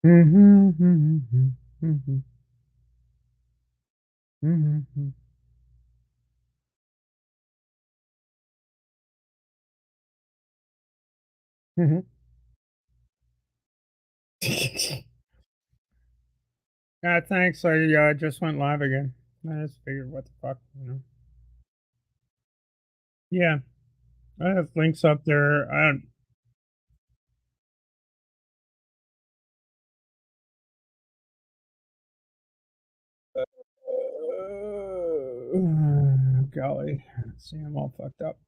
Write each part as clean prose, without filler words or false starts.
Mhm, mhm, mhm, mhm, mhm, mhm, mhm. Thanks. I just went live again. I just figured, what the fuck, you know? Yeah, I have links up there. I don't. Golly, see, I'm all fucked up.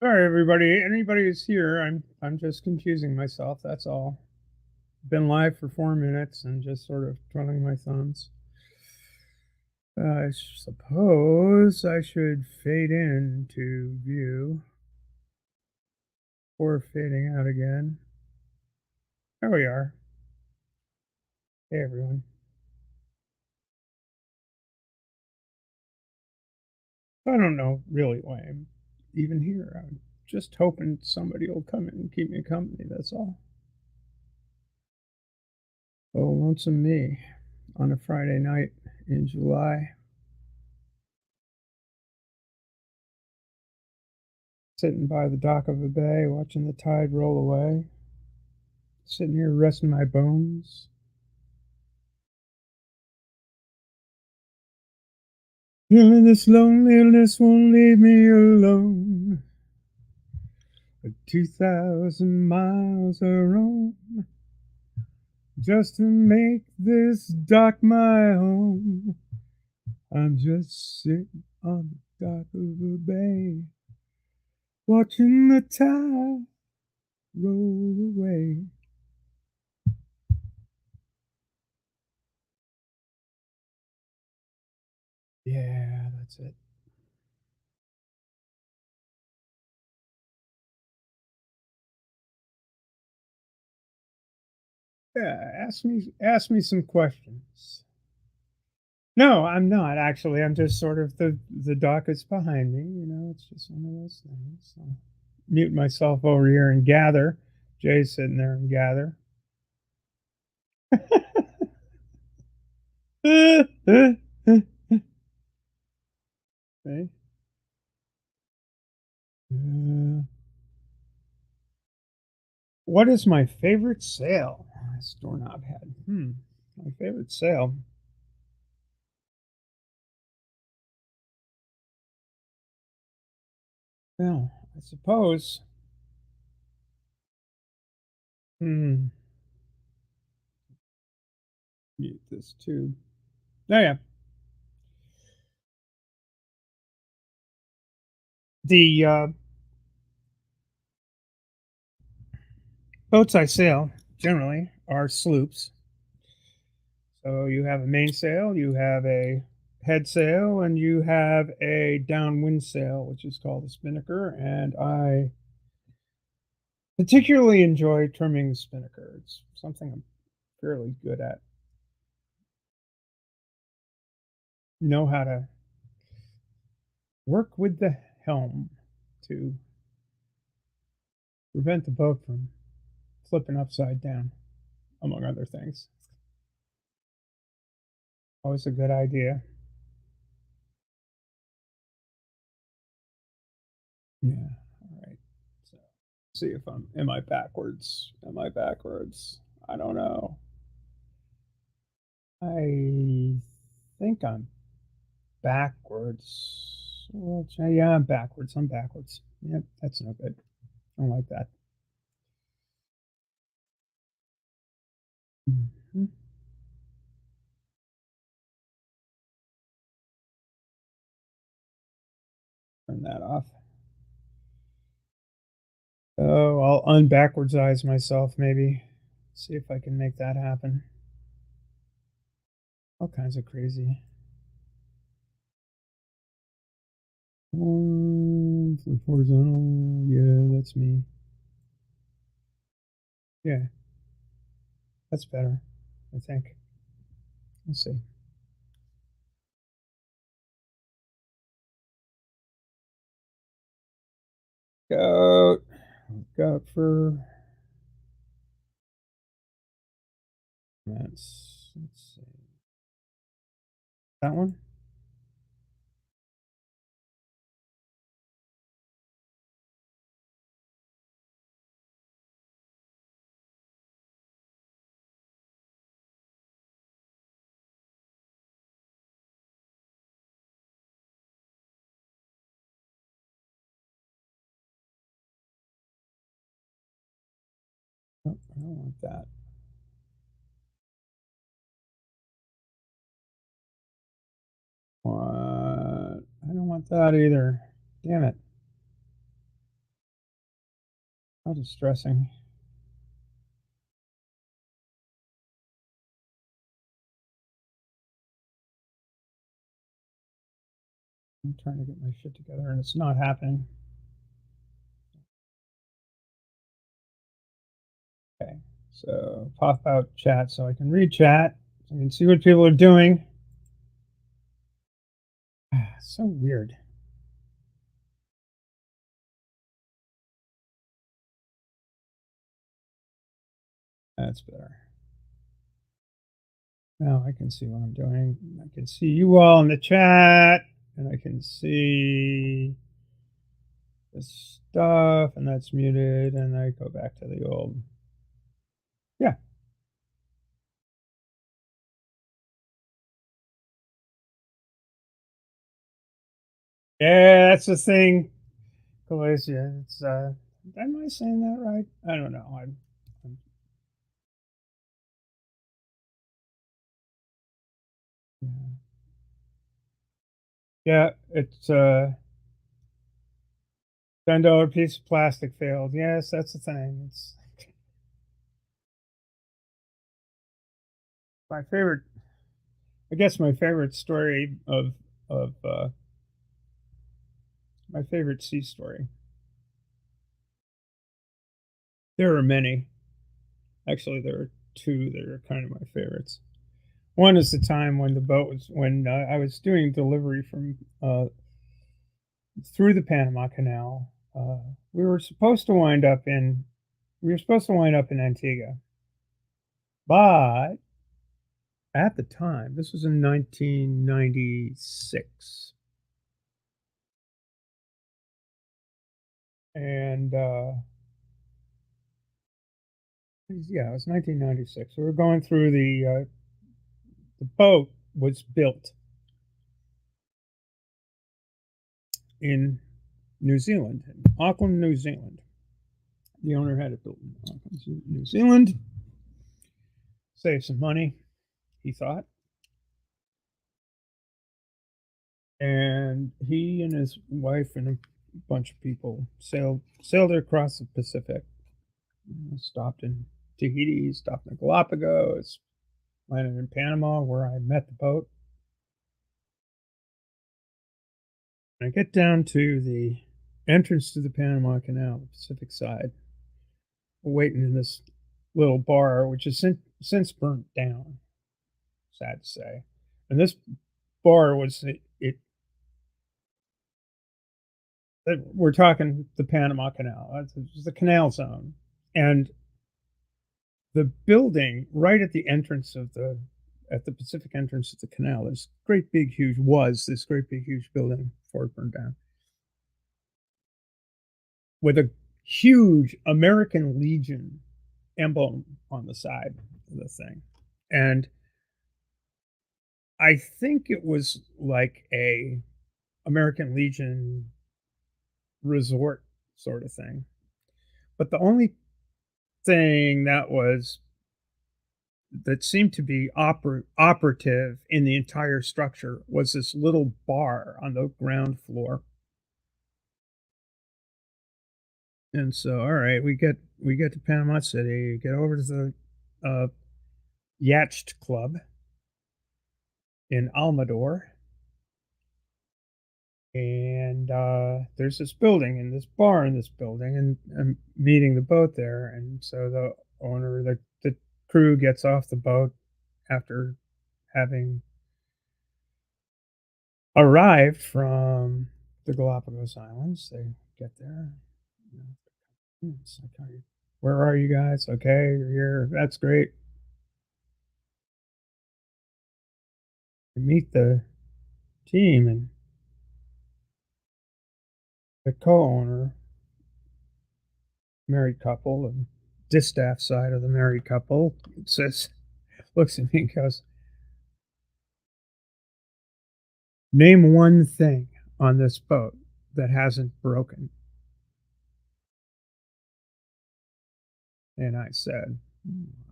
Sorry, everybody. Anybody who's here, I'm just confusing myself. That's all. Been live for 4 minutes and just sort of twiddling my thumbs. I suppose I should fade in to view or fading out again. There we are. Hey, everyone. I don't know really why I'm even here. I'm just hoping somebody will come in and keep me company. That's all. Oh, lonesome me on a Friday night in July, sitting by the dock of a bay, watching the tide roll away, sitting here resting my bones. Feeling this loneliness won't leave me alone. 2,000 miles I roam just to make this dock my home. I'm just sitting on the dock of a bay, watching the tide roll away. Yeah, that's it. Yeah, ask me some questions. No, I'm not actually. I'm just sort of the dock is behind me. It's just one of those things. So, mute myself over here and gather. Jay's sitting there and gather. Okay. Uh, what is my favorite sale? This doorknob head. My favorite sale. Well, I suppose. Hmm. Mute this too. Oh yeah. The boats I sail generally are sloops. So you have a mainsail, you have a head sail, and you have a downwind sail, which is called a spinnaker. And I particularly enjoy trimming the spinnaker. It's something I'm fairly good at. Know how to work with the helm to prevent the boat from flipping upside down, among other things. Always a good idea. Yeah. All right. So, see if am I backwards? Am I backwards? I don't know. I think I'm backwards. Well, yeah, I'm backwards. I'm backwards. Yep, that's no good. I don't like that. Mhm. Turn that off. Oh, I'll unbackwardsize myself maybe. See if I can make that happen. All kinds of crazy. Flip horizontal. Yeah, that's me. Yeah, that's better, I think. Let's see. Goat. Goat for let's see. That one? Oh, I don't want that. What? I don't want that either. Damn it. How distressing. I'm trying to get my shit together and it's not happening. Okay. So pop out chat so I can read chat. So I can see what people are doing. So weird. That's better. Now I can see what I'm doing. I can see you all in the chat, and I can see this stuff, and that's muted, and I go back to the old. Yeah. Yeah, that's the thing, Galacia. It's am I saying that right? I don't know. I'm yeah, it's $10 piece of plastic failed. Yes, that's the thing. It's my favorite. I guess my favorite story of my favorite sea story. There are many. Actually, there are two that are kind of my favorites. One is the time when the boat was when I was doing delivery from through the Panama Canal. We were supposed to wind up in we were supposed to wind up in Antigua, but at the time, this was in 1996, and yeah, it was 1996. We were going through the boat was built in New Zealand, in Auckland, New Zealand. The owner had it built in Auckland, New Zealand. Save some money, he thought. And he and his wife and a bunch of people sailed across the Pacific. Stopped in Tahiti, stopped in the Galapagos, landed in Panama where I met the boat. And I get down to the entrance to the Panama Canal, the Pacific side, waiting in this little bar, which has since burnt down, sad to say. And this bar was we're talking the Panama Canal. It's the canal zone, and the building right at the entrance of the Pacific entrance of the canal. This great big huge was this great big huge building before it burned down with a huge American Legion emblem on the side of the thing, and I think it was like a American Legion resort sort of thing. But the only thing that seemed to be operative in the entire structure was this little bar on the ground floor. And so, all right, we get to Panama City, get over to the uh, Yacht Club in Almador, and there's this building and this bar in this building, and I'm meeting the boat there. And so the crew gets off the boat after having arrived from the Galapagos Islands. They get there. You know, it's like, where are you guys? Okay, you're here. That's great. You meet the team, and the co-owner, married couple, and distaff side of the married couple says, looks at me and goes, "Name one thing on this boat that hasn't broken." And I said,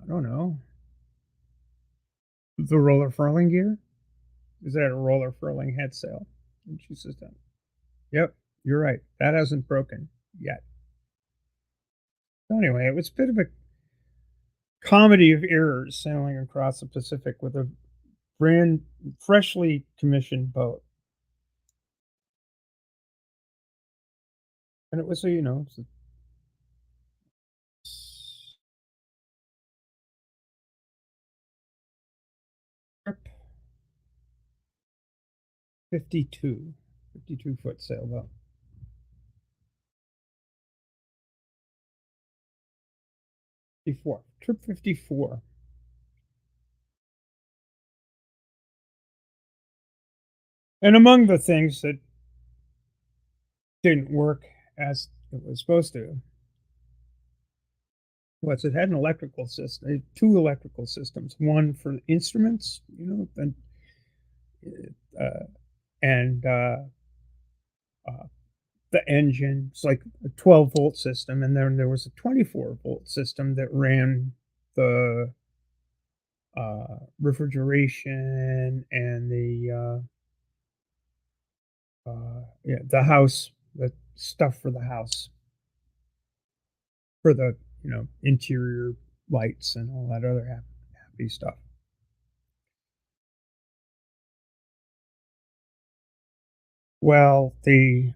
I don't know. The roller furling gear? Is that a roller furling head sail? And she says, "Yep, you're right. That hasn't broken yet." So anyway, it was a bit of a comedy of errors sailing across the Pacific with a brand freshly commissioned boat. And it was a, it's a trip 52, 52-foot sailboat. Trip 54. And among the things that didn't work as it was supposed to was it had an electrical system, two electrical systems, one for instruments, uh, and uh, the engine. It's like a 12-volt system, and then there was a 24-volt system that ran the refrigeration and yeah, the house, the stuff for the house, for the interior lights and all that other happy stuff. Well, the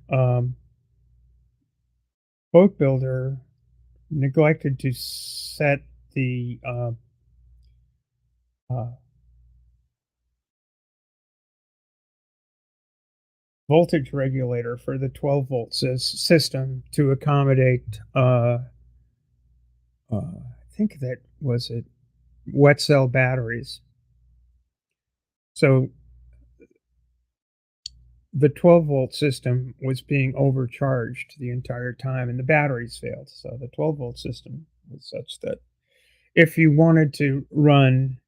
boat builder neglected to set the uh, voltage regulator for the 12-volt system to accommodate, I think that was it, wet cell batteries. So the 12-volt system was being overcharged the entire time, and the batteries failed. So the 12-volt system was such that if you wanted to run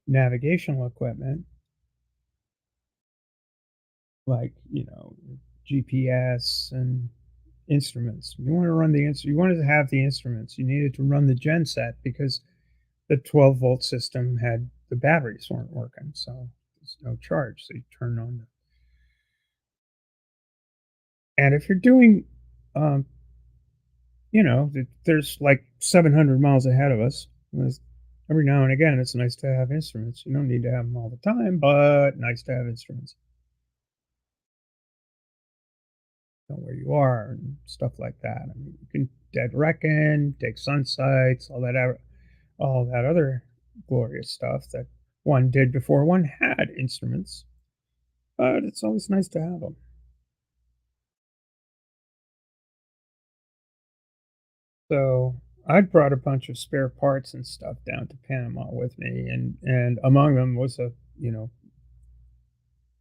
navigational equipment like GPS and instruments, you wanted to have the instruments. You needed to run the genset because the 12-volt system had the batteries weren't working, so there's no charge. So you turn on and if you're doing, um, there's like 700 miles ahead of us. Every now and again, it's nice to have instruments. You don't need to have them all the time, but nice to have instruments. Know where you are and stuff like that. I mean, you can dead reckon, take sun sights, all that other glorious stuff that one did before one had instruments. But it's always nice to have them. So I'd brought a bunch of spare parts and stuff down to Panama with me, and among them was a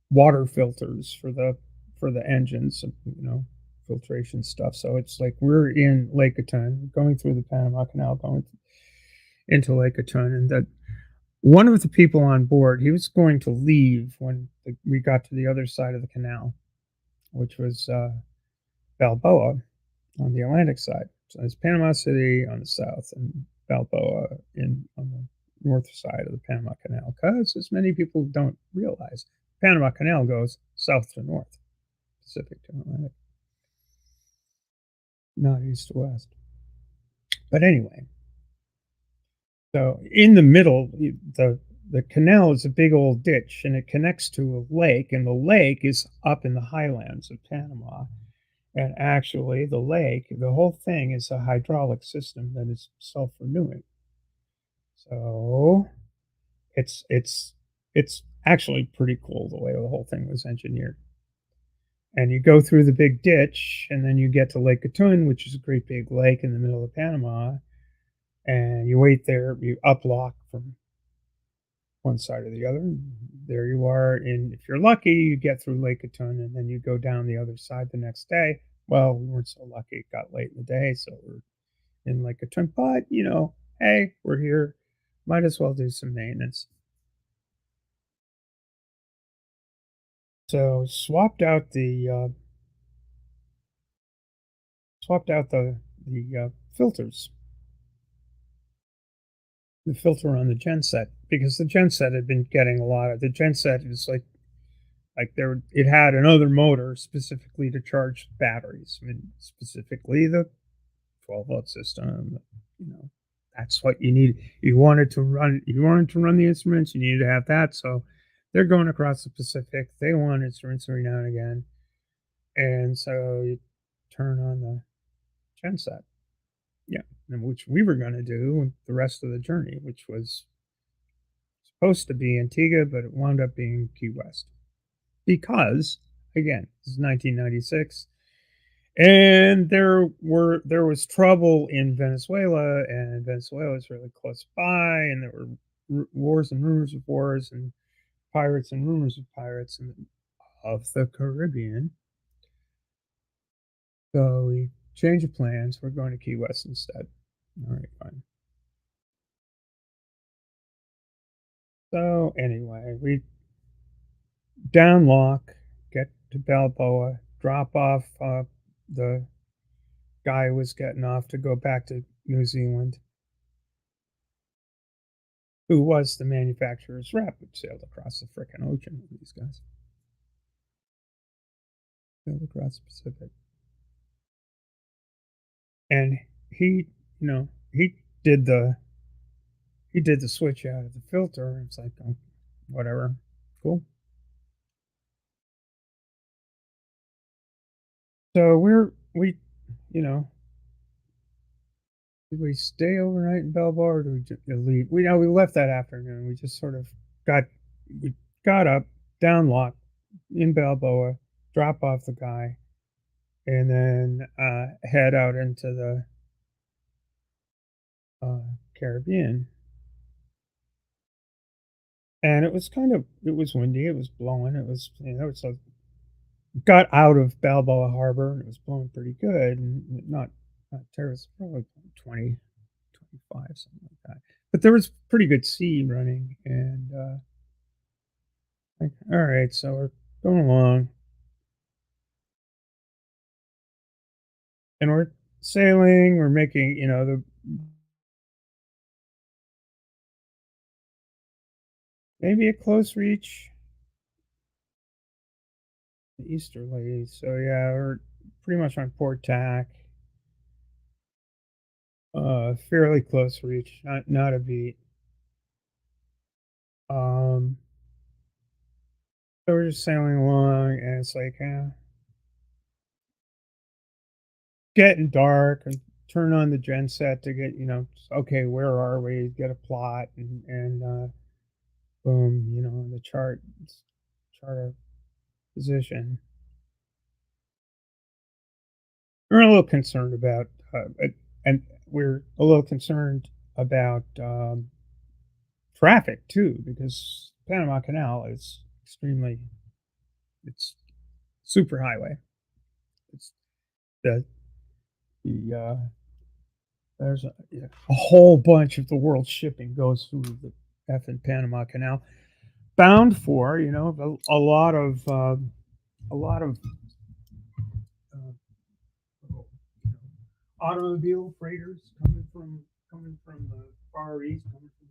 water filters for the engines, filtration stuff. So it's like we're in Lake Gatun, going through the Panama Canal, going into Lake Gatun, and that One of the people on board, he was going to leave when we got to the other side of the canal, which was Balboa on the Atlantic side. So it's Panama City on the south and Balboa on the north side of the Panama Canal. Because, as many people don't realize, Panama Canal goes south to north, Pacific to Atlantic, not east to west. But anyway, so in the middle, the canal is a big old ditch, and it connects to a lake, and the lake is up in the highlands of Panama. And actually, the whole thing is a hydraulic system that is self-renewing. So it's it's actually pretty cool the way the whole thing was engineered. And you go through the big ditch, and then you get to Lake Gatun, which is a great big lake in the middle of Panama. And you wait there, you uplock from one side or the other. And there you are. And if you're lucky, you get through Lake Gatun, and then you go down the other side the next day. Well, we weren't so lucky. It got late in the day, so we're in Lake Gatun. But, hey, we're here. Might as well do some maintenance. So swapped out the filters, the filter on the genset, because the genset had been getting a lot of the genset is like there it had another motor specifically to charge batteries. I mean, specifically the 12-volt system. You know, that's what you need. You wanted to run the instruments. You needed to have that. So they're going across the Pacific. They want instruments every now and again, and so you turn on the genset. Yeah, and which we were going to do the rest of the journey, which was supposed to be Antigua, but it wound up being Key West because, again, this is 1996, and there was trouble in Venezuela, and Venezuela was really close by, and there were wars and rumors of wars, and pirates and rumors of pirates and of the Caribbean. So we changed of plans. We're going to Key West instead. All right, fine. So anyway, we downlock, get to Balboa, drop off the guy who was getting off to go back to New Zealand, who was the manufacturer's rep, who sailed across the frickin' ocean with these guys. Sailed across the Pacific. And he, you know, he did the he did the switch out of the filter. It's like, oh, whatever, cool. So you know, did we stay overnight in Balboa or did we just leave? We left that afternoon. We just sort of got we got up, downlocked in Balboa, drop off the guy, and then head out into the Caribbean. And it was windy, it was blowing, it was so got out of Balboa Harbor and it was blowing pretty good, and not terrible, probably 20, 25, something like that. But there was pretty good sea running, and like, all right, so we're going along, and we're sailing. We're making, the maybe a close reach, easterly. So yeah, we're pretty much on port tack, fairly close reach, not a beat. Um, so we're just sailing along, and it's like, getting dark, and turn on the gen set to get, okay, where are we? Get a plot, and boom, the chart of position. We're a little concerned about, and we're a little concerned about traffic too, because Panama Canal is it's super highway. It's the the there's a whole bunch of the world's shipping goes through the effing Panama Canal, bound for a lot of a lot of uh, automobile freighters coming from the Far East, coming from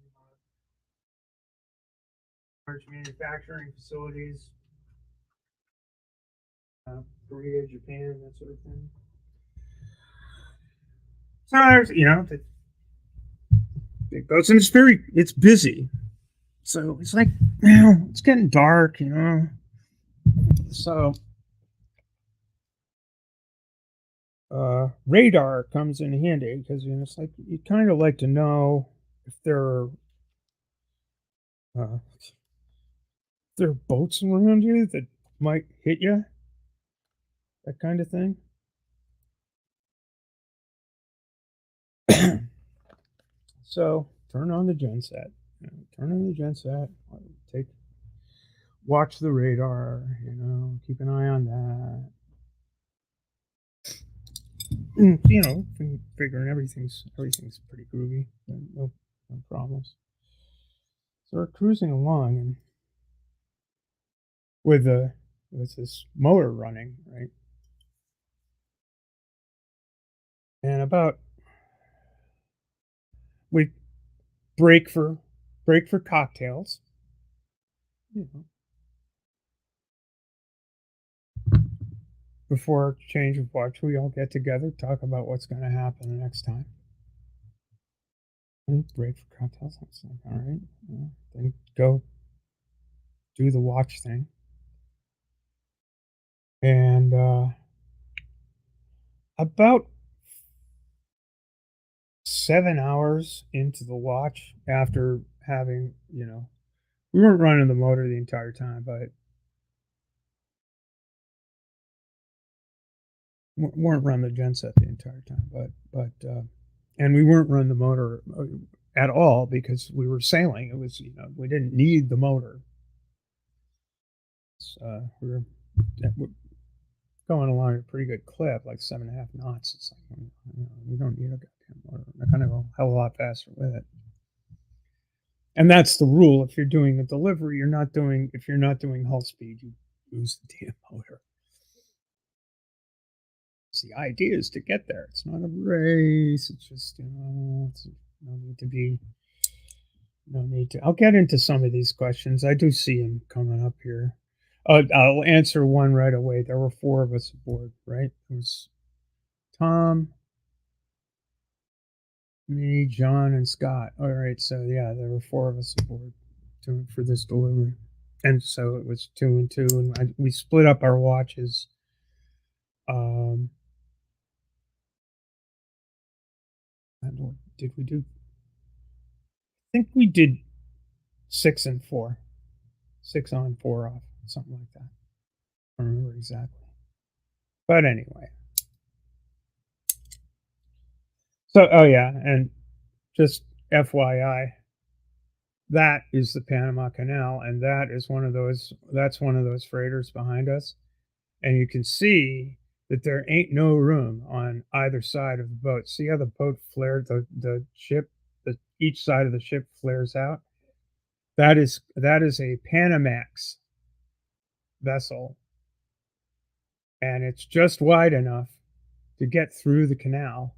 large manufacturing facilities, Korea, Japan, that sort of thing. So there's the big boats, and it's busy. So it's like it's getting dark, So radar comes in handy because it's like you kind of like to know if uh, there are boats around you that might hit you, that kind of thing. So turn on the genset. Turn on the genset. Take watch the radar. Keep an eye on that. Figuring everything's pretty groovy. No problems. So we're cruising along and with the with this motor running, right? And about we break for cocktails. You know, before change of watch, we all get together, talk about what's going to happen the next time. And break for cocktails. That's like, all right. Then go do the watch thing. And about 7 hours into the watch, after having, we weren't running the motor the entire time, but weren't run the genset the entire time, but and we weren't run the motor at all because we were sailing. It was we didn't need the motor. We were going along at a pretty good clip, like 7.5 knots. It's like we don't need a goddamn motor. I kind of go a hell of a lot faster with it. And that's the rule. If you're doing a delivery, if you're not doing hull speed, you use the damn motor. So the idea is to get there. It's not a race. It's just it's no need to be. No need to. I'll get into some of these questions. I do see them coming up here. I'll answer one right away. There were four of us aboard, right? It was Tom, me, John, and Scott. All right, so yeah, there were four of us aboard for this delivery, and so it was 2 and 2, and we split up our watches. Um, I don't know, did we do? I think we did 6 and 4, 6 on, 4 off, something like that. I don't remember exactly, but anyway. So, oh yeah, and just FYI, that is the Panama Canal, and that's one of those freighters behind us. And you can see that there ain't no room on either side of the boat. See how the boat flared the ship, each side of the ship flares out? That is a Panamax vessel, and it's just wide enough to get through the canal.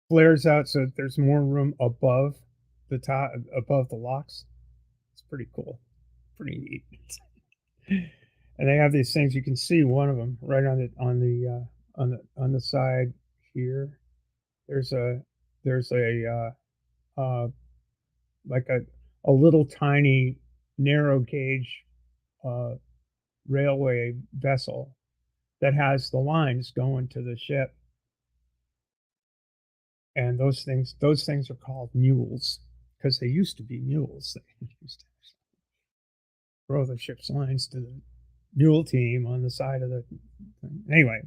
Flares out so that there's more room above above the locks. It's pretty cool. Pretty neat. And they have these things. You can see one of them right on the side here. There's a like a little tiny narrow gauge uh, railway vessel that has the lines going to the ship, and those things are called mules because they used to be mules. They used to throw the ship's lines to the mule team on the side of the thing. Anyway,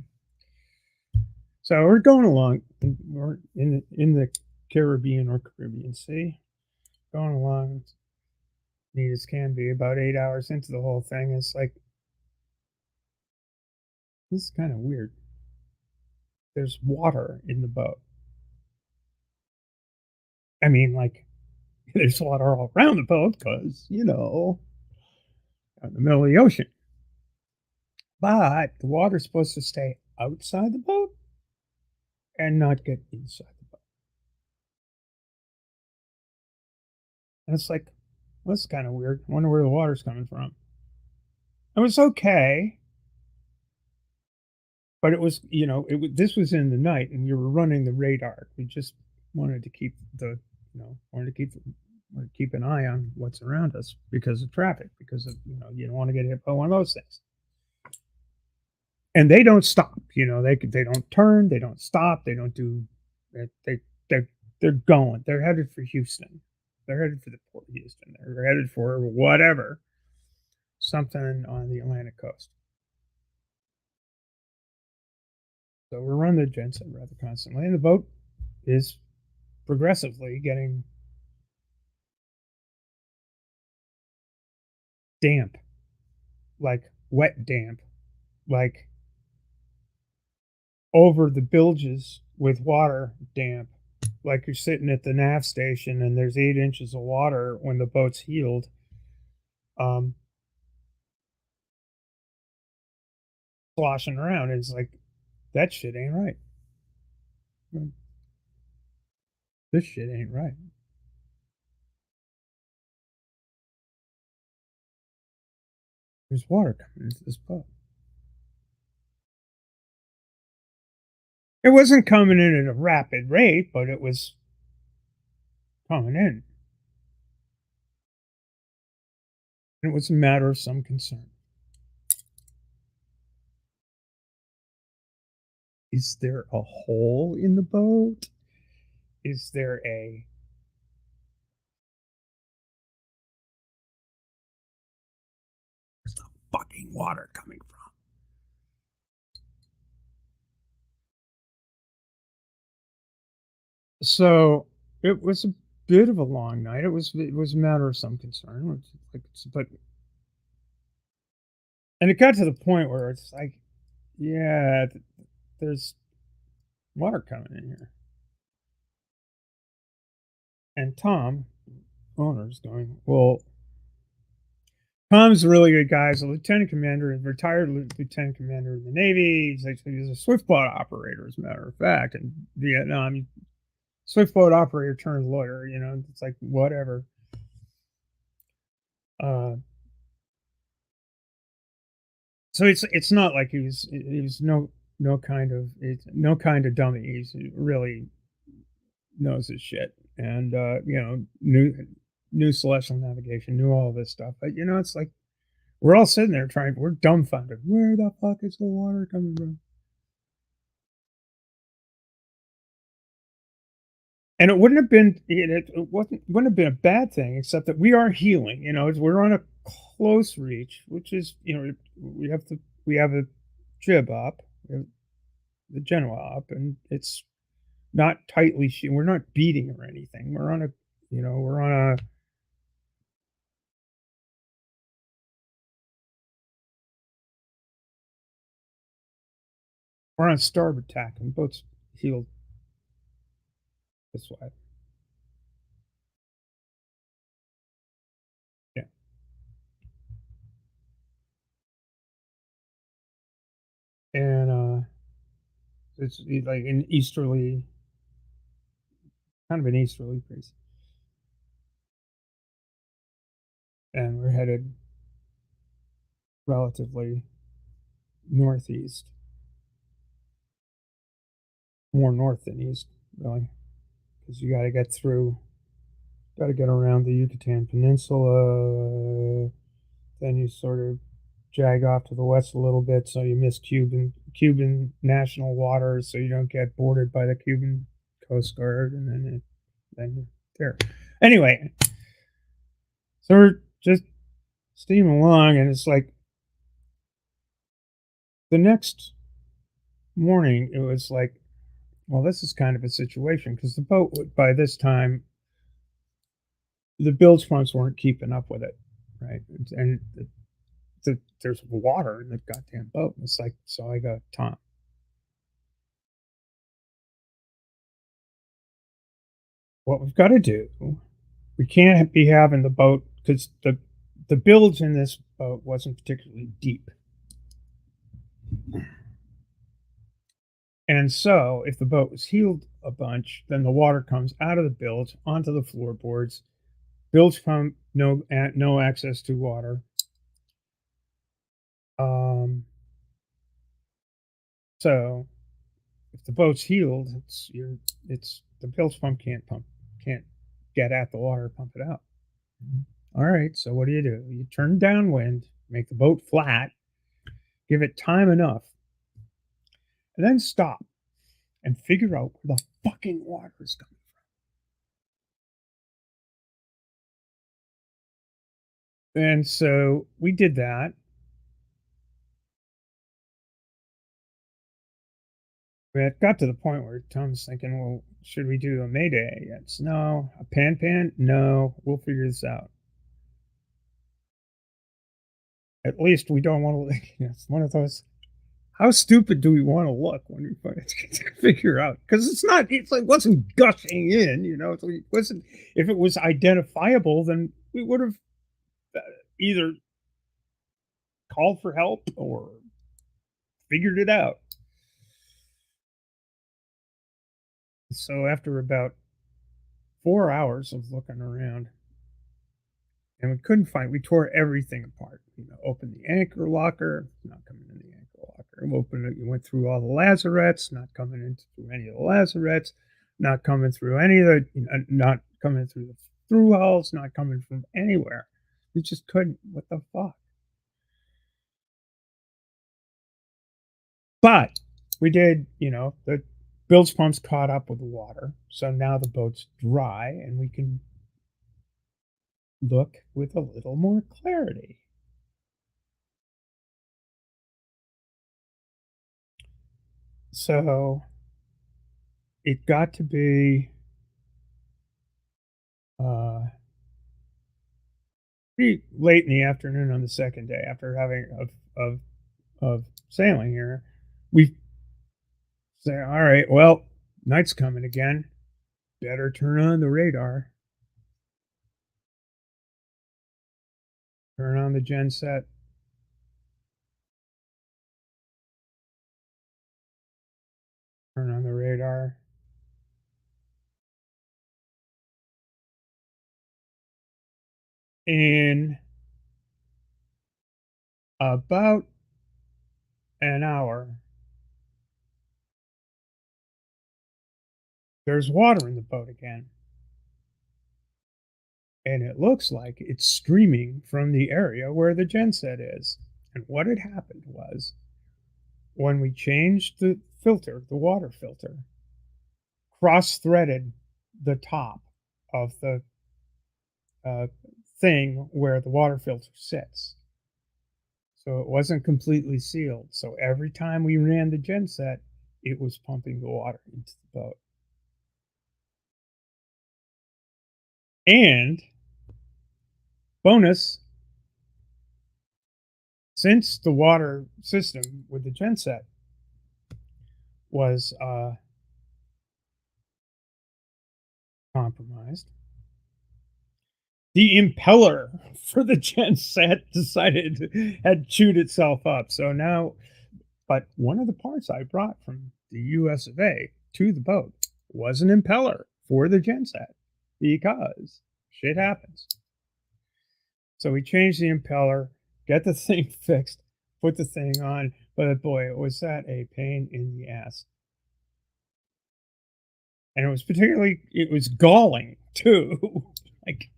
so we're going along. We're in the Caribbean Sea, going along. Neat as can be. About 8 hours into the whole thing, it's like this is kind of weird. There's water in the boat, I mean, like, there's water all around the boat because, out in the middle of the ocean. But the water's supposed to stay outside the boat and not get inside the boat. And it's like, well, that's kind of weird. I wonder where the water's coming from. It was okay, but it was, this was in the night and you were running the radar. We just wanted to keep wanted to wanted to keep an eye on what's around us because of traffic, because of, you don't want to get hit by one of those things. And they don't stop, they don't turn, they don't stop, they don't do, they, they're, they're going, they're headed for Houston. They're headed for the port of Houston. They're headed for whatever, something on the Atlantic coast. So we're running the genset rather constantly, and the boat is progressively getting damp, like wet damp, like over the bilges with water damp, like you're sitting at the nav station and there's 8 inches of water when the boat's heeled. Um, Sloshing around. It's like, that shit ain't right. This shit ain't right. There's water coming into this boat. It wasn't coming in at a rapid rate, but it was coming in. It was a matter of some concern. Is there a hole in the boat? Is there a Where's the fucking water coming from? So it was a bit of a long night. It was a matter of some concern. But and it got to the point where it's like, yeah, there's water coming in here. And Tom, owner's going, well, Tom's a really good guy. He's a lieutenant commander, a retired lieutenant commander in the Navy. He's a swift boat operator, as a matter of fact, in Vietnam. Swift boat operator turned lawyer. It's like whatever. Uh, so it's not like he was no kind of dummy. He really knows his shit, and knew celestial navigation, knew all this stuff. But it's like we're all sitting there we're dumbfounded. Where the fuck is the water coming from? And it wouldn't have been wouldn't have been a bad thing, except that we are healing. We're on a close reach, which is we have a jib up, we have the Genoa up, and it's not tightly. We're not beating or anything. We're on starboard tack, and the boat's heeled this way. Yeah, and it's like an easterly, kind of an easterly breeze, and we're headed relatively northeast, more north than east, really, because you got to get around the Yucatan Peninsula. Then you sort of jag off to the west a little bit, so you miss Cuban national waters, so you don't get boarded by the Cuban Coast Guard, and then you're there. Anyway, so we're just steaming along, and it's like the next morning, it was like, well, this is kind of a situation because the boat by this time, the bilge pumps weren't keeping up with it, right? And there's water in the goddamn boat. It's like, so I go, Tom, what we've got to do, we can't be having the boat because the bilge in this boat wasn't particularly deep. And so, if the boat was heeled a bunch, then the water comes out of the bilge onto the floorboards. Bilge pump, no access to water. Um, so if the boat's heeled, it's the bilge pump can't get at the water, pump it out. All right, so what do? You turn downwind, make the boat flat, give it time enough, and then stop and figure out where the fucking water is coming from. And so we did that. It got to the point where Tom's thinking, well, should we do a mayday? It's no. A pan? No. We'll figure this out. At least we don't want to. It's one of those. How stupid do we want to look when we figure out? Because it's not. It's like wasn't gushing in. It wasn't. If it was identifiable, then we would have either called for help or figured it out. So after about 4 hours of looking around, and we couldn't find. We tore everything apart. Opened the anchor locker, not coming in the anchor locker. We opened it. We went through all the lazarettes, not coming into through any of the lazarettes, not coming through any of the, not coming through the through hulls, not coming from anywhere. We just couldn't. What the fuck? But we did. The bilge pumps caught up with the water, so now the boat's dry, and we can look with a little more clarity. So it got to be uh, pretty late in the afternoon on the second day after having of sailing here. We say, all right, well, night's coming again. Better turn on the radar, turn on the gen set, turn on the radar. In about an hour, there's water in the boat again. And it looks like it's streaming from the area where the genset is. And what had happened was when we changed the filter, the water filter, cross threaded the top of the uh, thing where the water filter sits. So it wasn't completely sealed. So every time we ran the genset, it was pumping the water into the boat. And bonus, since the water system with the genset was compromised, the impeller for the genset had chewed itself up. So now, but one of the parts I brought from the US of A to the boat was an impeller for the genset because shit happens. So we changed the impeller, get the thing fixed, put the thing on, but boy, was that a pain in the ass. And it was galling too. Like,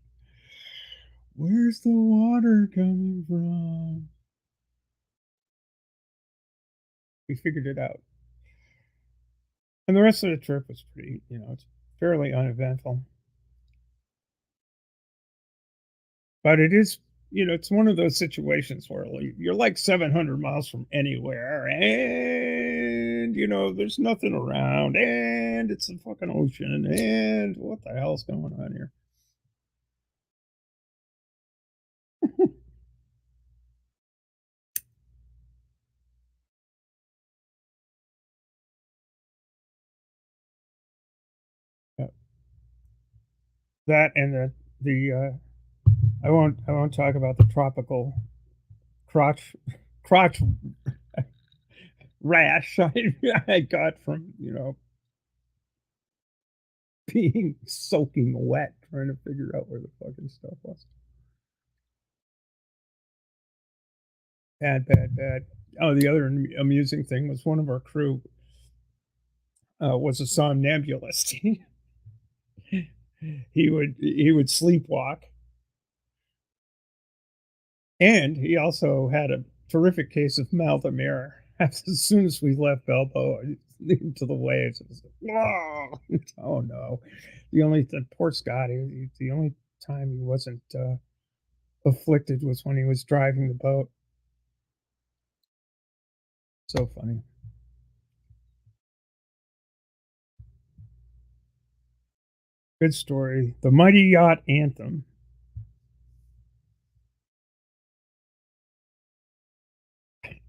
where's the water coming from? We figured it out. And the rest of the trip was pretty, it's fairly uneventful. But it is, it's one of those situations where you're like 700 miles from anywhere and, there's nothing around and it's the fucking ocean and what the hell's going on here? Yeah. That and I won't talk about the tropical crotch crotch rash I got from, being soaking wet trying to figure out where the fucking stuff was. Bad, bad, bad. Oh, the other amusing thing was one of our crew was a somnambulist. He would sleepwalk, and he also had a terrific case of mal-de-mer. As soon as we left Balboa into the waves, it was like, "Whoa!" Oh no! The poor Scott. The only time he wasn't afflicted was when he was driving the boat. So funny. Good story. The Mighty Yacht Anthem.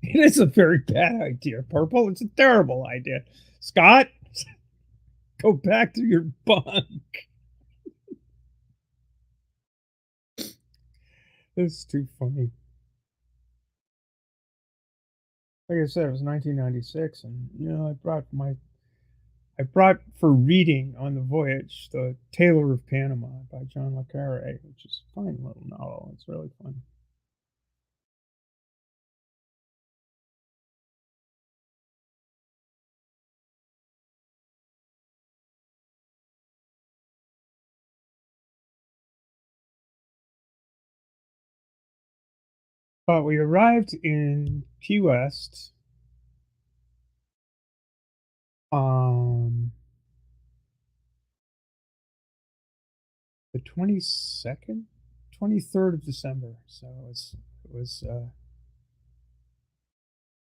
It is a very bad idea, Purple. It's a terrible idea. Scott, go back to your bunk. It's too funny. Like I said, it was 1996, and I brought for reading on the voyage the Tailor of Panama by John le Carre, which is a fine little novel. It's really fun. But we arrived in Key West um the 22nd, 23rd of December. So it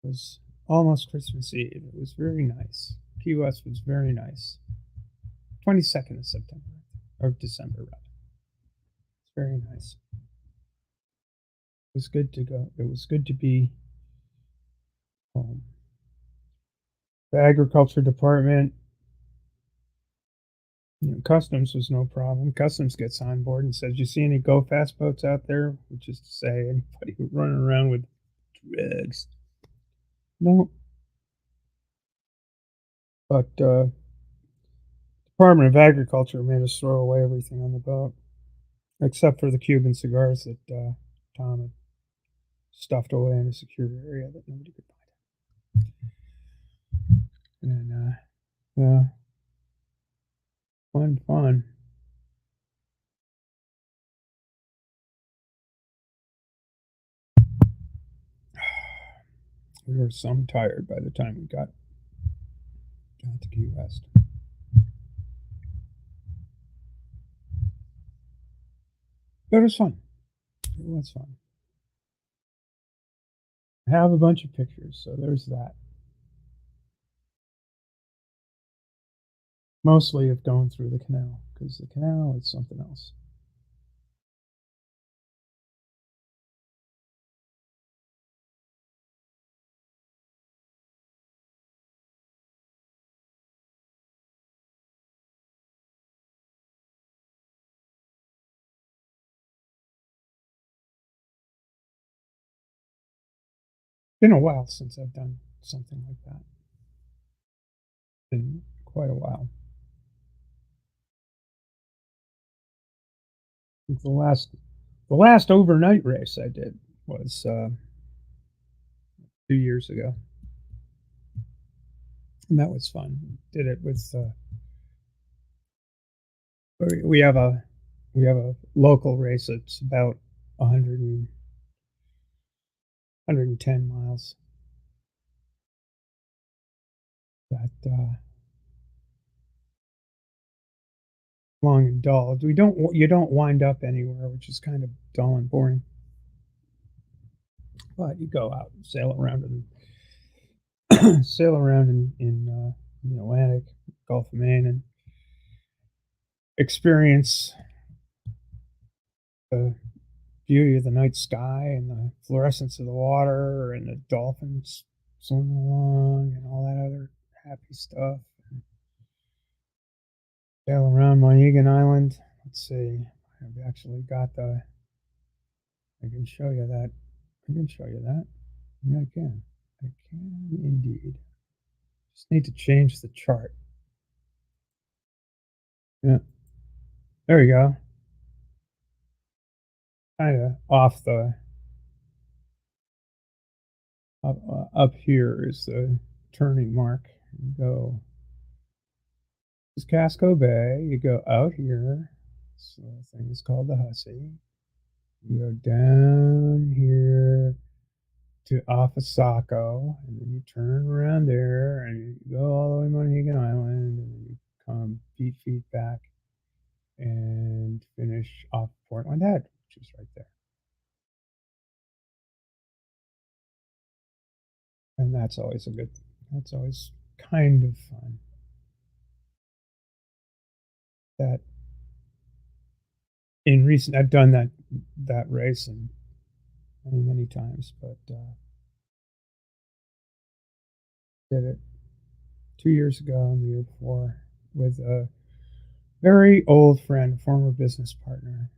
was almost Christmas Eve. It was very nice. Key West was very nice. 22nd of September or December rather. It's very nice. It was good to go. It was good to be home. The agriculture department, customs was no problem. Customs gets on board and says, "You see any go fast boats out there?" Which is to say, anybody running around with drugs. No, but Department of Agriculture made us throw away everything on the boat, except for the Cuban cigars that Tom had stuffed away in a secure area that nobody could find. And yeah, fun, fun. We were some tired by the time we got to Key West. But it was fun. It was fun. I have a bunch of pictures, so there's that. Mostly of going through the canal, because the canal is something else. Been a while since I've done something like that. Been quite a while. The last overnight race I did was 2 years ago, and that was fun. Did it with we have a local race that's about 100 110 miles. That long and dull. You don't wind up anywhere, which is kind of dull and boring. But you go out and sail around sail around in the Atlantic, Gulf of Maine, and experience the beauty of the night sky and the fluorescence of the water and the dolphins swimming along and all that other happy stuff. Sail around Mohegan Island Let's see. I've actually got the. I can show you that. I can show you that. Yeah, I can. I can indeed. Just need to change the chart. Yeah, there you go. Kind of off the up here is the turning mark. You go. This is Casco Bay. You go out here. So the thing is called the Hussey. You go down here to off of Saco, and then you turn around there, and you go all the way to Mohegan Island, and then you come feet back and finish off Portland Head, which is right there. And that's always a good. That's always kind of fun. That in recent, I've done that race and many times, but did it 2 years ago and the year before with a very old friend, former business partner.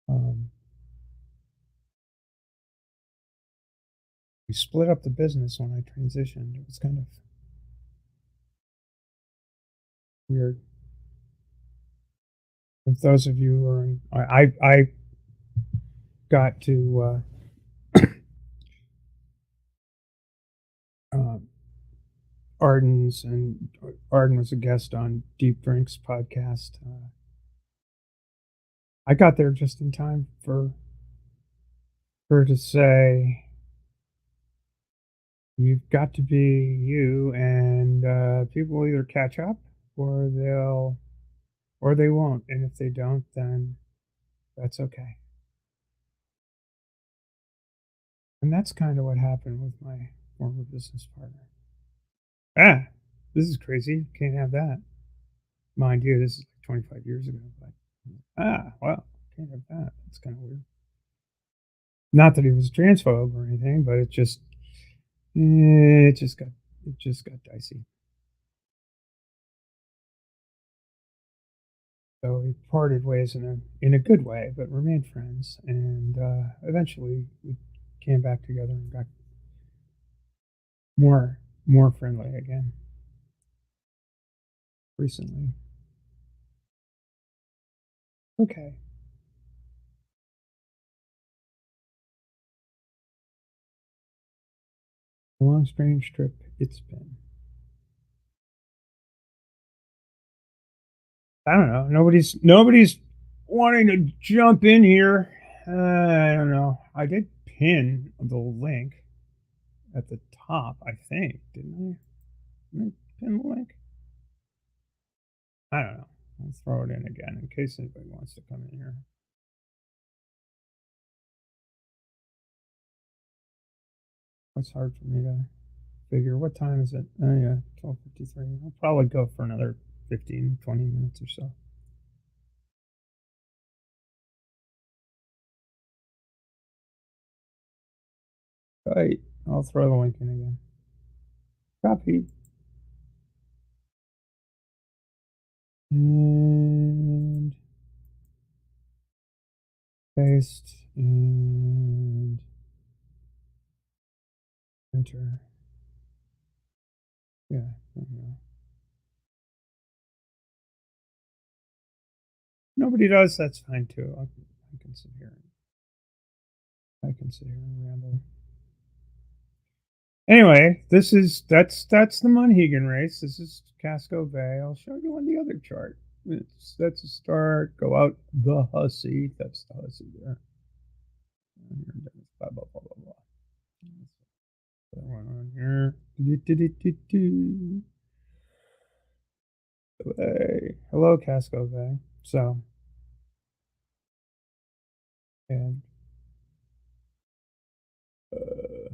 Um, we split up the business when I transitioned. It was kind of weird. If those of you who are in, I got to uh, Arden's, and Arden was a guest on Deep Drinks podcast. I got there just in time for her to say, "You've got to be you, and people will either catch up, or they won't. And if they don't, then that's okay." And that's kind of what happened with my former business partner. Ah, this is crazy. Can't have that. Mind you, this is like 25 years ago, but well, can't have that. That's kind of weird. Not that he was a transphobe or anything, but it just got dicey. So we parted ways in a good way, but remained friends, and eventually we came back together and got more friendly again recently. Okay, a long strange trip it's been. I don't know. Nobody's wanting to jump in here. I don't know. I did pin the link at the top, I think, didn't I? Did I pin the link? I don't know. I'll throw it in again in case anybody wants to come in here. It's hard for me to figure. What time is it? Oh yeah, 12:53. I'll probably go for another 15, 20 minutes or so. Right. I'll throw the link in again. Copy. And paste and enter. Yeah, there we go. Nobody does, that's fine too. I can sit here. I can sit here and ramble. Anyway, that's the Monhegan race. This is Casco Bay. I'll show you on the other chart. That's a start. Go out the Hussey. That's the Hussey there. Blah blah blah blah blah. That one on here. Hey, hello, Casco Bay. So, and uh,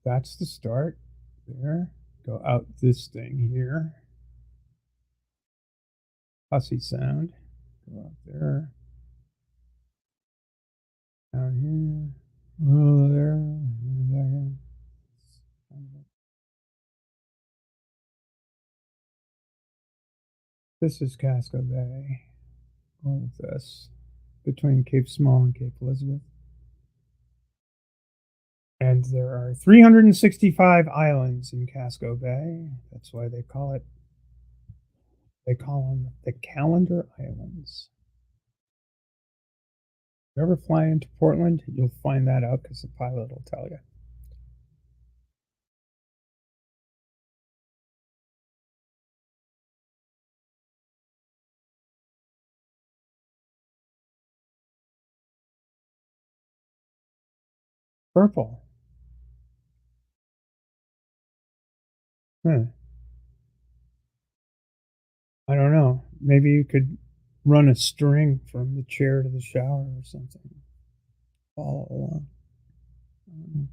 that's the start there. Go out this thing here. Hussey Sound. Go out there. Down here. Oh, there. This is Casco Bay. All of this between Cape Small and Cape Elizabeth. And there are 365 islands in Casco Bay. That's why they call them the Calendar Islands. If you ever fly into Portland, you'll find that out because the pilot will tell you. Purple. Hmm. I don't know. Maybe you could run a string from the chair to the shower or something. Follow along. Mm.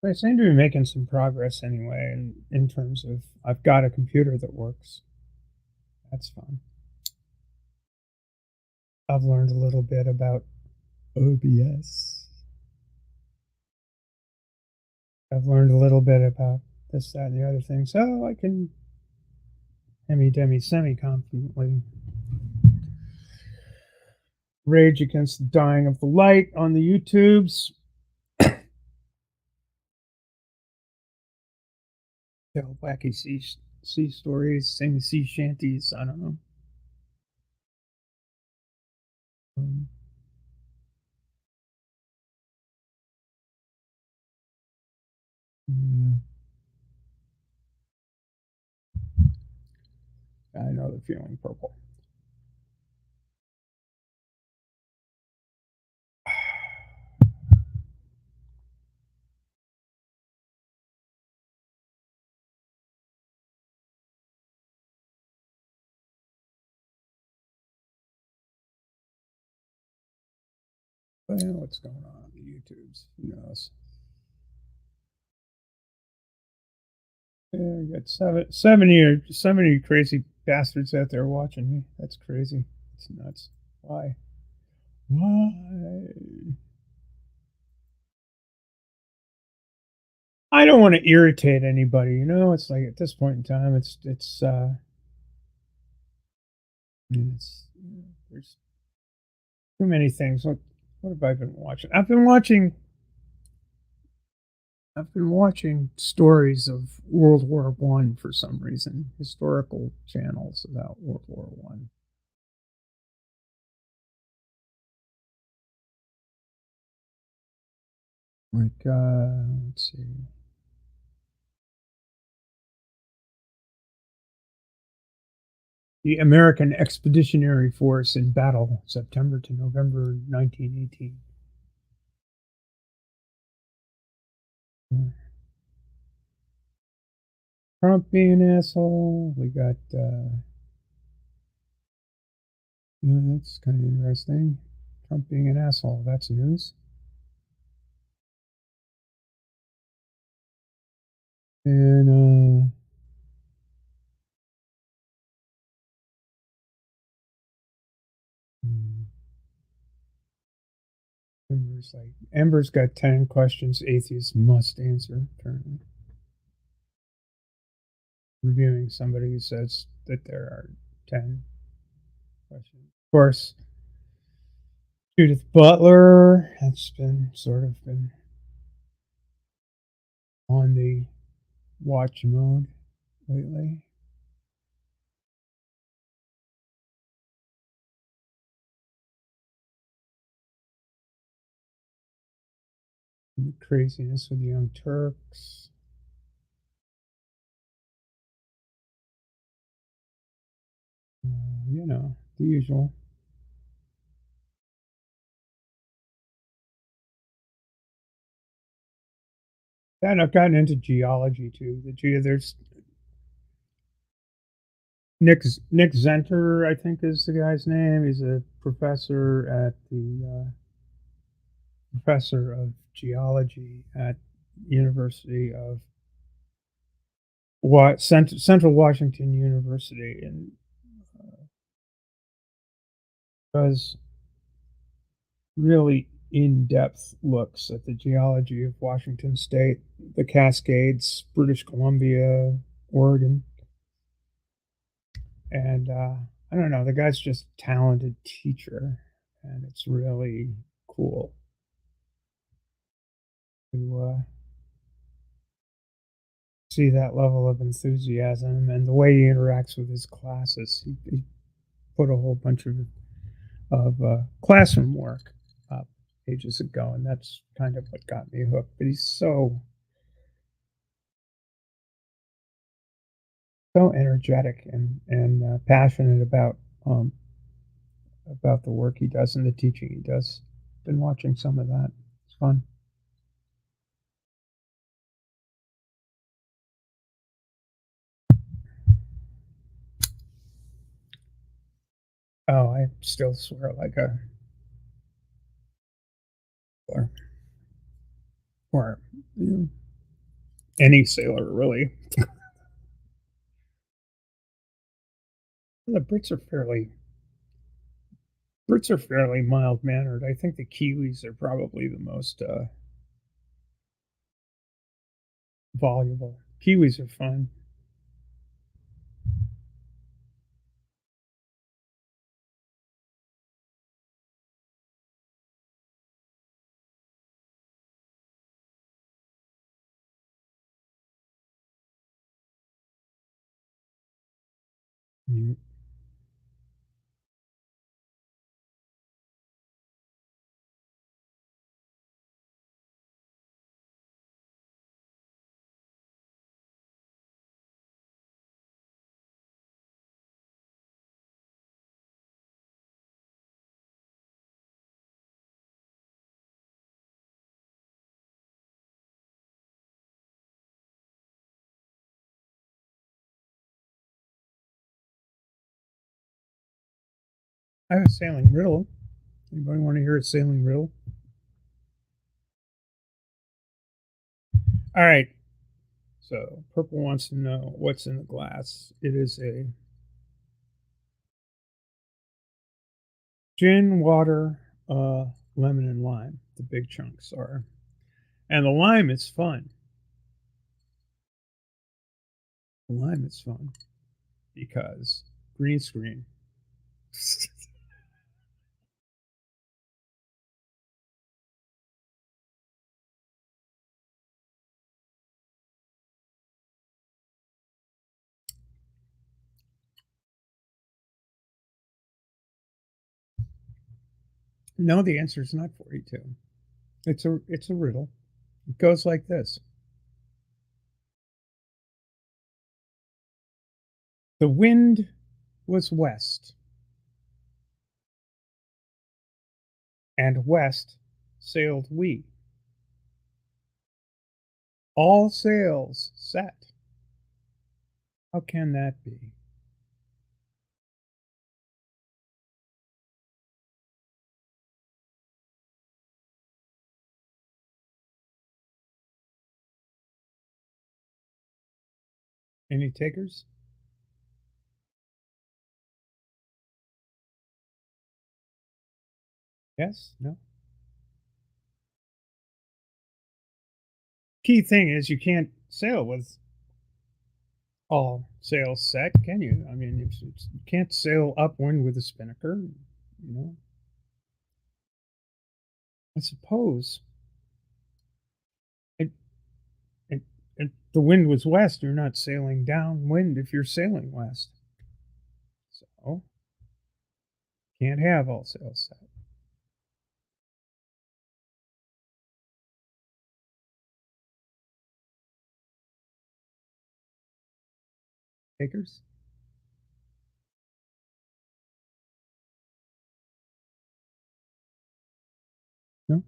I seem to be making some progress anyway, in terms of I've got a computer that works. That's fun. I've learned a little bit about OBS. I've learned a little bit about this, that, and the other thing, so I can demi semi-confidently rage against the dying of the light on the YouTubes. Tell wacky sea stories, sing sea shanties. I don't know. Um, yeah, I know the feeling. Purple. Well, what's going on the YouTubes? Who knows? Yeah, we got 70 crazy bastards out there watching me. That's crazy. It's nuts. Why? Why? I don't want to irritate anybody. It's like at this point in time, there's too many things. What have I been watching? I've been watching stories of World War One for some reason. Historical channels about World War One. Like, let's see. The American Expeditionary Force in battle, September to November 1918. Trump being an asshole. We got, that's kind of interesting. Trump being an asshole. That's news. And, Ember's got 10 questions atheists must answer, apparently. Reviewing somebody who says that there are 10 questions. Of course, Judith Butler, that's been sort of been on the watch mode lately. The craziness with the Young Turks. The usual. And I've gotten into geology too. There's Nick Zenter, I think is the guy's name. He's a professor of geology at University of Central Washington University, and does really in-depth looks at the geology of Washington State, the Cascades, British Columbia, Oregon, and I don't know. The guy's just a talented teacher, and it's really cool to see that level of enthusiasm and the way he interacts with his classes. He put a whole bunch of classroom work up ages ago, and that's kind of what got me hooked. But he's so energetic and passionate about the work he does and the teaching he does. Been watching some of that. It's fun. Oh, I still swear like a or, or you know, any sailor really. The Brits are fairly mild mannered. I think the Kiwis are probably the most voluble. Kiwis are fun. Mm. I have a sailing riddle. Anybody want to hear a sailing riddle? All right. So Purple wants to know what's in the glass. It is a gin, water, lemon, and lime. The big chunks are, and the lime is fun. The lime is fun because green screen. No, the answer is not 42. It's a riddle. It goes like this: the wind was west, and west sailed we. All sails set. How can that be? Any takers? Yes? No? Key thing is you can't sail with all sails set, can you? I mean, you can't sail upwind with a spinnaker. You know, I suppose it, it, the wind was west. You're not sailing downwind if you're sailing west. So can't have all sails set. Takers? No.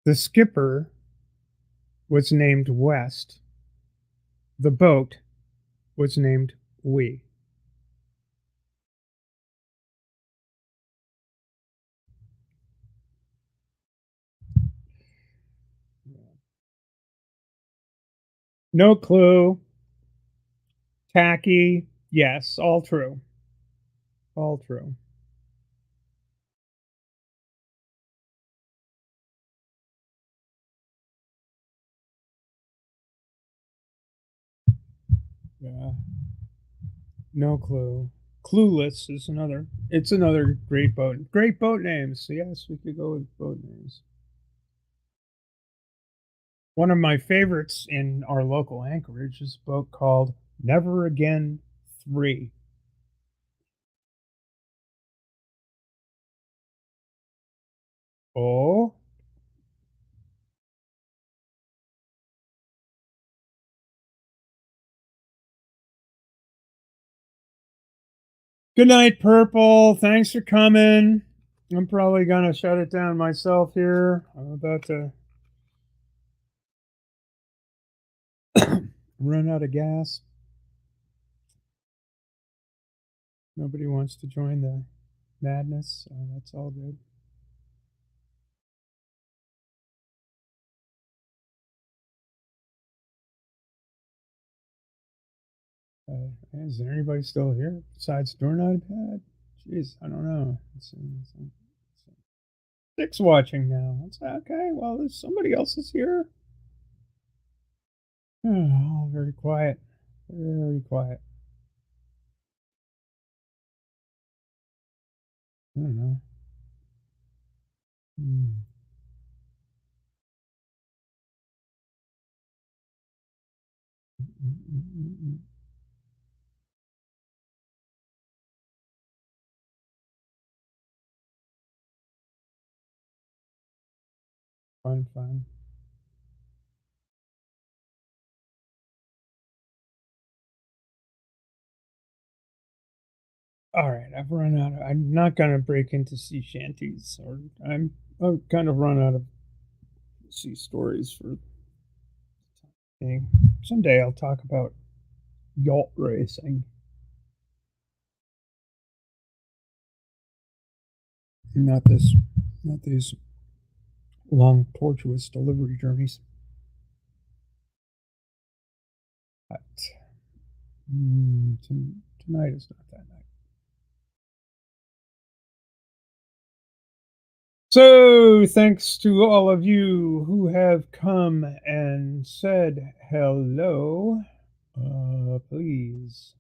The skipper was named West. The boat was named We. No clue. Tacky. Yes, all true. All true. Yeah. No clue. Clueless is another. It's another great boat. Great boat names. Yes, we could go with boat names. One of my favorites in our local anchorage is a boat called Never Again 3. Oh, good night, Purple. Thanks for coming. I'm probably gonna shut it down myself here. I'm about to run out of gas. Nobody wants to join the madness, so that's all good. Is there anybody still here besides Doorknob Pad? Jeez, I don't know. Six watching now. It's okay. Well, there's somebody else is here. Oh, very quiet. Very quiet. I don't know. Hmm. Mm-mm-mm-mm. Fun, fun. All right, I've run out. I'm not gonna break into sea shanties, or I'm kind of run out of sea stories for. Someday I'll talk about yacht racing. Not this, not these long, tortuous delivery journeys. But tonight is not that night. So, thanks to all of you who have come and said hello. Please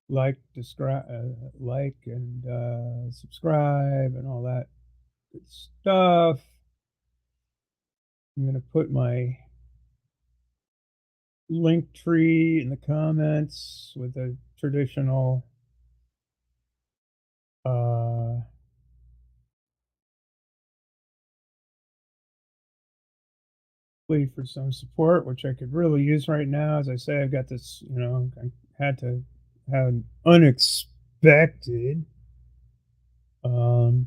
like and subscribe and all that good stuff. I'm gonna put my link tree in the comments with the traditional uh, plea for some support, which I could really use right now. As I say, I've got this, I had to have an unexpected um,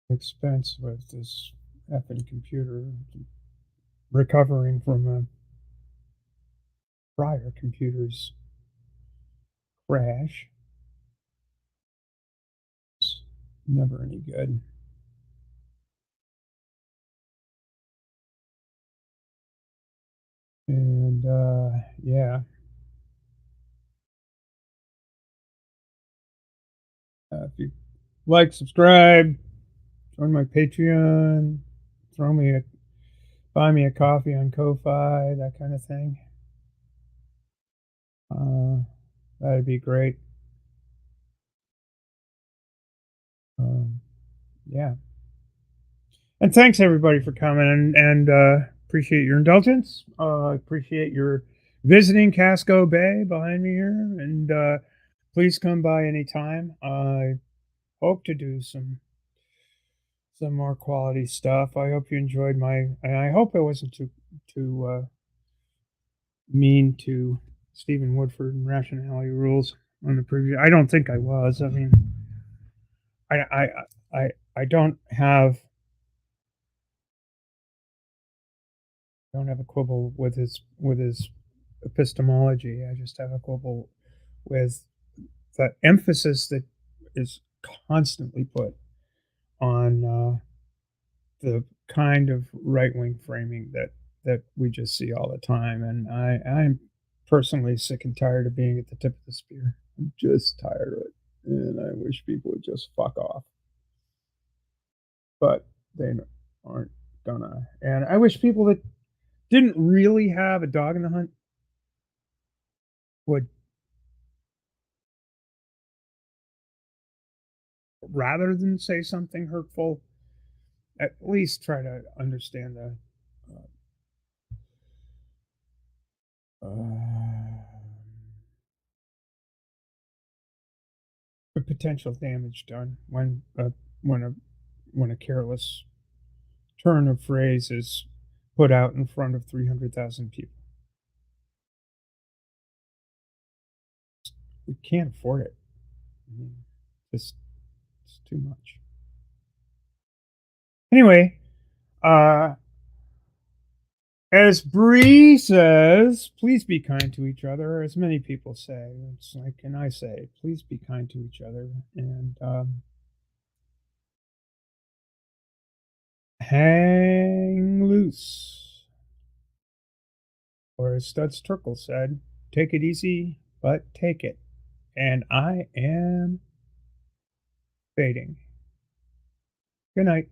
expense with this effing computer recovering from a prior computer's crash. It's never any good. And yeah, if you like, subscribe, join my Patreon, throw me a buy me a coffee on Ko-fi, that kind of thing. Uh, that'd be great. Um, yeah. And thanks everybody for coming and appreciate your indulgence. Appreciate your visiting Casco Bay behind me here, and please come by anytime. I hope to do some more quality stuff. I hope you enjoyed my. And I hope I wasn't too mean to Stephen Woodford and Rationality Rules on the previous. I don't think I was. I mean, I I I don't have a quibble with his epistemology. I just have a quibble with the emphasis that is constantly put on the kind of right wing framing that we just see all the time, and I'm personally sick and tired of being at the tip of the spear. I'm just tired of it, and I wish people would just fuck off, but aren't gonna. And I wish people that didn't really have a dog in the hunt would, rather than say something hurtful, at least try to understand uh, the potential damage done when a when a careless turn of phrase is put out in front of 300,000 people. We can't afford it. I mean, just it's too much. Anyway, uh, as Bree says, please be kind to each other. As many people say, it's like, and I say, please be kind to each other and hang loose. Or as Studs Terkel said, take it easy, but take it. And I am fading. Good night.